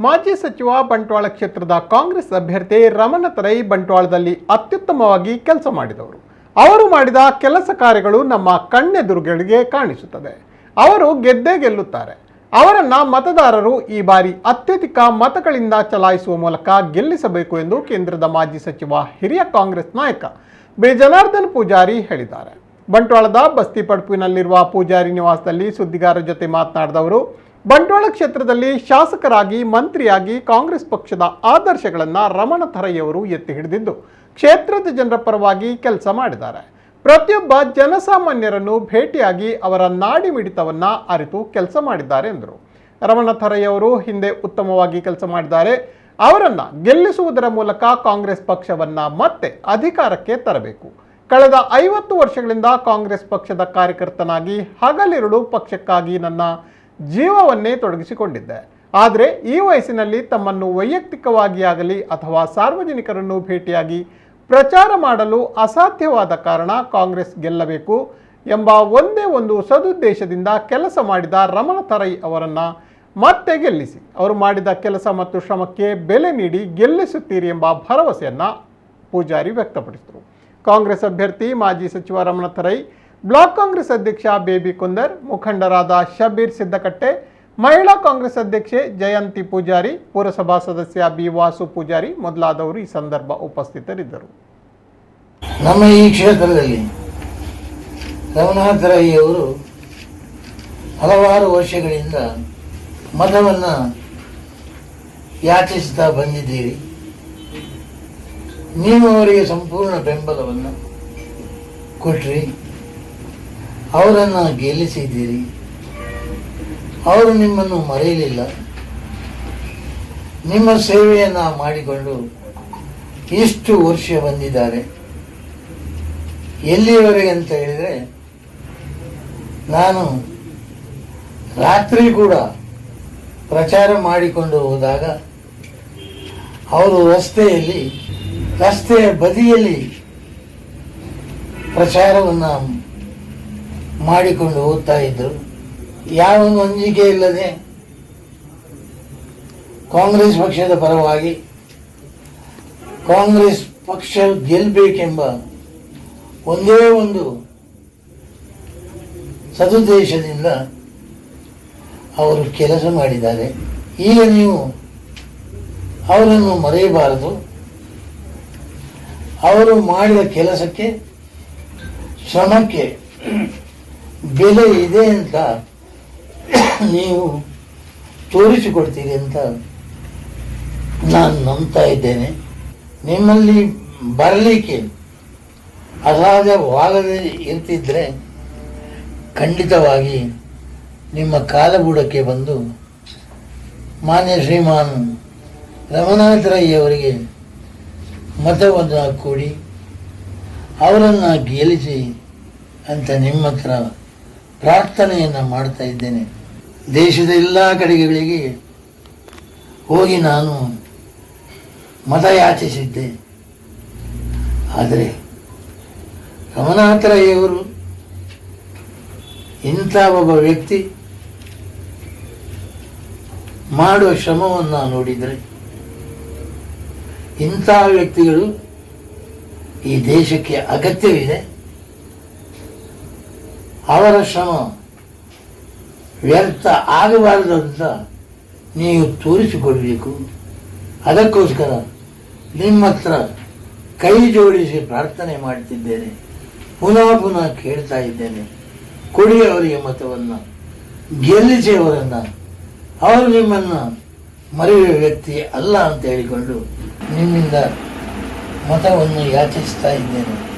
ಮಾಜಿ ಸಚಿವ ಬಂಟ್ವಾಳ ಕ್ಷೇತ್ರದ ಕಾಂಗ್ರೆಸ್ ಅಭ್ಯರ್ಥಿ ರಮಣ ತರೈ ಬಂಟ್ವಾಳದಲ್ಲಿ ಅತ್ಯುತ್ತಮವಾಗಿ ಕೆಲಸ ಮಾಡಿದವರು. ಅವರು ಮಾಡಿದ ಕೆಲಸ ಕಾರ್ಯಗಳು ನಮ್ಮ ಕಣ್ಣೆದುರುಗಳಿಗೆ ಕಾಣಿಸುತ್ತದೆ. ಅವರು ಗೆದ್ದೇ ಗೆಲ್ಲುತ್ತಾರೆ. ಅವರನ್ನ ಮತದಾರರು ಈ ಬಾರಿ ಅತ್ಯಧಿಕ ಮತಗಳಿಂದ ಚಲಾಯಿಸುವ ಮೂಲಕ ಗೆಲ್ಲಿಸಬೇಕು ಎಂದು ಕೇಂದ್ರದ ಮಾಜಿ ಸಚಿವ ಹಿರಿಯ ಕಾಂಗ್ರೆಸ್ ನಾಯಕ ಬಿ ಜನಾರ್ದನ್ ಪೂಜಾರಿ ಹೇಳಿದ್ದಾರೆ. ಬಂಟ್ವಾಳದ ಬಸ್ತಿ ಪಡ್ಪುವಿನಲ್ಲಿರುವ ಪೂಜಾರಿ ನಿವಾಸದಲ್ಲಿ ಸುದ್ದಿಗಾರರ ಜೊತೆ ಮಾತನಾಡಿದವರು, ಬಂಟ್ವಾಳ ಕ್ಷೇತ್ರದಲ್ಲಿ ಶಾಸಕರಾಗಿ ಮಂತ್ರಿಯಾಗಿ ಕಾಂಗ್ರೆಸ್ ಪಕ್ಷದ ಆದರ್ಶಗಳನ್ನು ರಮಣ ತರೈಯವರು ಎತ್ತಿ ಹಿಡಿದಿದ್ದು ಕ್ಷೇತ್ರದ ಜನರ ಪರವಾಗಿ ಕೆಲಸ ಮಾಡಿದ್ದಾರೆ. ಪ್ರತಿಯೊಬ್ಬ ಜನಸಾಮಾನ್ಯರನ್ನು ಭೇಟಿಯಾಗಿ ಅವರ ನಾಡಿ ಮಿಡಿತವನ್ನ ಅರಿತು ಕೆಲಸ ಮಾಡಿದ್ದಾರೆ ಎಂದರು. ರಮಣ ತರೈಯವರು ಹಿಂದೆ ಉತ್ತಮವಾಗಿ ಕೆಲಸ ಮಾಡಿದ್ದಾರೆ. ಅವರನ್ನ ಗೆಲ್ಲಿಸುವುದರ ಮೂಲಕ ಕಾಂಗ್ರೆಸ್ ಪಕ್ಷವನ್ನ ಮತ್ತೆ ಅಧಿಕಾರಕ್ಕೆ ತರಬೇಕು. ಕಳೆದ 50 ವರ್ಷಗಳಿಂದ ಕಾಂಗ್ರೆಸ್ ಪಕ್ಷದ ಕಾರ್ಯಕರ್ತನಾಗಿ ಹಗಲಿರುಳು ಪಕ್ಷಕ್ಕಾಗಿ ನನ್ನ ಜೀವವನ್ನೇ ತೊಡಗಿಸಿಕೊಂಡಿದ್ದೆ. ಆದರೆ ಈ ವಯಸ್ಸಿನಲ್ಲಿ ತಮ್ಮನ್ನು ವೈಯಕ್ತಿಕವಾಗಿ ಆಗಲಿ ಅಥವಾ ಸಾರ್ವಜನಿಕರನ್ನು ಭೇಟಿಯಾಗಿ ಪ್ರಚಾರ ಮಾಡಲು ಅಸಾಧ್ಯವಾದ ಕಾರಣ ಕಾಂಗ್ರೆಸ್ ಗೆಲ್ಲಬೇಕು ಎಂಬ ಒಂದೇ ಒಂದು ಸದುದ್ದೇಶದಿಂದ ಕೆಲಸ ಮಾಡಿದ ರಮಣ ತರೈ ಅವರನ್ನು ಮತ್ತೆ ಗೆಲ್ಲಿಸಿ, ಅವರು ಮಾಡಿದ ಕೆಲಸ ಮತ್ತು ಶ್ರಮಕ್ಕೆ ಬೆಲೆ ನೀಡಿ ಗೆಲ್ಲಿಸುತ್ತೀರಿ ಎಂಬ ಭರವಸೆಯನ್ನು ಪೂಜಾರಿ ವ್ಯಕ್ತಪಡಿಸಿದರು. ಕಾಂಗ್ರೆಸ್ ಅಭ್ಯರ್ಥಿ ಮಾಜಿ ಸಚಿವ ರಮಣ ತರೈ, ಬ್ಲಾಕ್ ಕಾಂಗ್ರೆಸ್ ಅಧ್ಯಕ್ಷ ಬೇಬಿ ಕುಂದರ್, ಮುಖಂಡರಾದ ಶಬೀರ್ ಸಿದ್ದಕಟ್ಟೆ, ಮಹಿಳಾ ಕಾಂಗ್ರೆಸ್ ಅಧ್ಯಕ್ಷೆ ಜಯಂತಿ ಪೂಜಾರಿ, ಪುರಸಭಾ ಸದಸ್ಯ ಬಿ ವಾಸು ಪೂಜಾರಿ ಮೊದಲಾದವರು ಈ ಸಂದರ್ಭ ಉಪಸ್ಥಿತರಿದ್ದರು. ನಮ್ಮ ಈ ಕ್ಷೇತ್ರದಲ್ಲಿ ರಮಣ ತರೈ ಅವರು ಹಲವಾರು ವರ್ಷಗಳಿಂದ ಮತವನ್ನು ಯಾಚಿಸ್ತಾ ಬಂದಿದ್ದೀರಿ. ನೀವು ಅವರಿಗೆ ಸಂಪೂರ್ಣ ಬೆಂಬಲವನ್ನು ಕೊಟ್ರಿ, ಅವರನ್ನು ಗೆಲ್ಲಿಸಿದ್ದೀರಿ. ಅವರು ನಿಮ್ಮನ್ನು ಮರೆಯಲಿಲ್ಲ. ನಿಮ್ಮ ಸೇವೆಯನ್ನು ಮಾಡಿಕೊಂಡು ಇಷ್ಟು ವರ್ಷ ಬಂದಿದ್ದಾರೆ. ಎಲ್ಲಿಯವರೆಗೆ ಅಂತ ಹೇಳಿದರೆ, ನಾನು ರಾತ್ರಿ ಕೂಡ ಪ್ರಚಾರ ಮಾಡಿಕೊಂಡು ಹೋದಾಗ ಅವರು ರಸ್ತೆಯ ಬದಿಯಲ್ಲಿ ಪ್ರಚಾರವನ್ನು ಮಾಡಿಕೊಂಡು ಹೋಗ್ತಾ ಇದ್ದರು. ಯಾವ ಅಂಜಿಕೆ ಇಲ್ಲದೆ ಕಾಂಗ್ರೆಸ್ ಪಕ್ಷದ ಪರವಾಗಿ ಕಾಂಗ್ರೆಸ್ ಪಕ್ಷ ಗೆಲ್ಲಬೇಕೆಂಬ ಒಂದೇ ಒಂದು ಸದುದ್ದೇಶದಿಂದ ಅವರು ಕೆಲಸ ಮಾಡಿದ್ದಾರೆ. ಈಗ ನೀವು ಅವರನ್ನು ಮರೆಯಬಾರದು. ಅವರು ಮಾಡಿದ ಕೆಲಸಕ್ಕೆ, ಶ್ರಮಕ್ಕೆ ಬೆಲೆ ಇದೆ ಅಂತ ನೀವು ತೋರಿಸಿಕೊಡ್ತೀರಿ ಅಂತ ನಾನು ನಂಬ್ತಾ ಇದ್ದೇನೆ. ನಿಮ್ಮಲ್ಲಿ ಬರಲಿಕ್ಕೆ ಅಸಾಧ್ಯವಾಗದೇ ಇರ್ತಿದ್ರೆ ಖಂಡಿತವಾಗಿ ನಿಮ್ಮ ಕಾಲಬುಡಕ್ಕೆ ಬಂದು ಮಾನ್ಯ ಶ್ರೀಮಾನ್ ರಮಣ ತರೈ ಅವರಿಗೆ ಮತವನ್ನು ಕೊಡಿ, ಅವರನ್ನು ಗೆಲ್ಲಿಸಿ ಅಂತ ನಿಮ್ಮ ಹತ್ರ ಪ್ರಾರ್ಥನೆಯನ್ನು ಮಾಡ್ತಾ ಇದ್ದೇನೆ. ದೇಶದ ಎಲ್ಲ ಕಡೆಗಳಿಗೆ ಹೋಗಿ ನಾನು ಮತ ಯಾಚಿಸಿದ್ದೆ. ಆದರೆ ರಮಣ ತರೈ ಅವರು ಇಂಥ ಒಬ್ಬ ವ್ಯಕ್ತಿ ಮಾಡುವ ಶ್ರಮವನ್ನು ನೋಡಿದರೆ, ಇಂಥ ವ್ಯಕ್ತಿಗಳು ಈ ದೇಶಕ್ಕೆ ಅಗತ್ಯವಿದೆ. ಅವರ ಶ್ರಮ ವ್ಯರ್ಥ ಆಗಬಾರದು ಅಂತ ನೀವು ತೋರಿಸಿಕೊಡಬೇಕು. ಅದಕ್ಕೋಸ್ಕರ ನಿಮ್ಮ ಹತ್ರ ಕೈ ಜೋಡಿಸಿ ಪ್ರಾರ್ಥನೆ ಮಾಡ್ತಿದ್ದೇನೆ. ಪುನಃ ಕೇಳ್ತಾ ಇದ್ದೇನೆ, ಕೊಡಿ ಅವರಿಗೆ ಮತವನ್ನು, ಗೆಲ್ಲಿಸಿ ಅವರನ್ನು. ಅವರು ನಿಮ್ಮನ್ನು ಮರೆಯುವ ವ್ಯಕ್ತಿ ಅಲ್ಲ ಅಂತ ಹೇಳಿಕೊಂಡು ನಿಮ್ಮಿಂದ ಮತವನ್ನು ಯಾಚಿಸ್ತಾ ಇದ್ದೇನೆ.